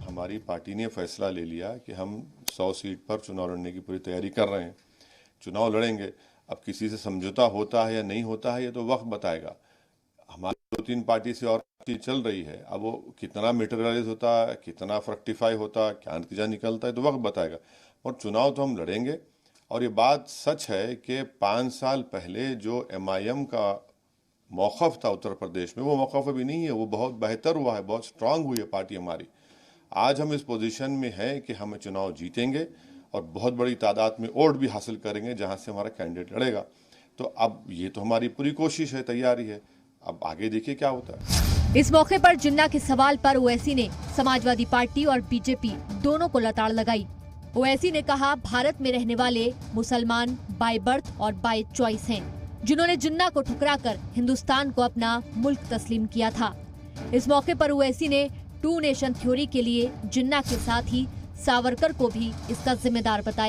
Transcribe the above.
हमारी पार्टी ने फैसला ले लिया कि हम 100 सीट पर चुनाव लड़ने की पूरी तैयारी कर रहे हैं। चुनाव लड़ेंगे। अब किसी से समझौता होता है या नहीं होता है ये तो वक्त बताएगा। हमारी 2-3 पार्टी से और चीज चल रही है, अब वो कितना मटेरियलाइज होता है, कितना फ्रक्टिफाई होता है, क्या नतीजा निकलता है तो वक्त बताएगा। और चुनाव तो हम लड़ेंगे। और ये बात सच है कि 5 साल पहले जो MIM का मौक़िफ़ था उत्तर प्रदेश में, वो मौक़िफ़ अभी नहीं है, वो बहुत बेहतर हुआ है, बहुत स्ट्रांग हुई है पार्टी हमारी। आज हम इस पोजीशन में हैं कि हम चुनाव जीतेंगे और बहुत बड़ी तादाद में वोट भी हासिल करेंगे जहां से हमारा कैंडिडेट लड़ेगा। तो अब ये तो हमारी पूरी कोशिश है, तैयारी है, अब आगे देखिए क्या होता है। इस मौके पर जिन्ना के सवाल पर ओवैसी ने समाजवादी पार्टी और बीजेपी दोनों को लताड़ लगाई। ओवैसी ने कहा, भारत में रहने वाले मुसलमान बाय बर्थ और बाय चॉइस हैं, जिन्होंने जिन्ना को ठुकराकर हिंदुस्तान को अपना मुल्क तस्लीम किया था। इस मौके पर ओवैसी ने 2 नेशन थ्योरी के लिए जिन्ना के साथ ही सावरकर को भी इसका जिम्मेदार बताया।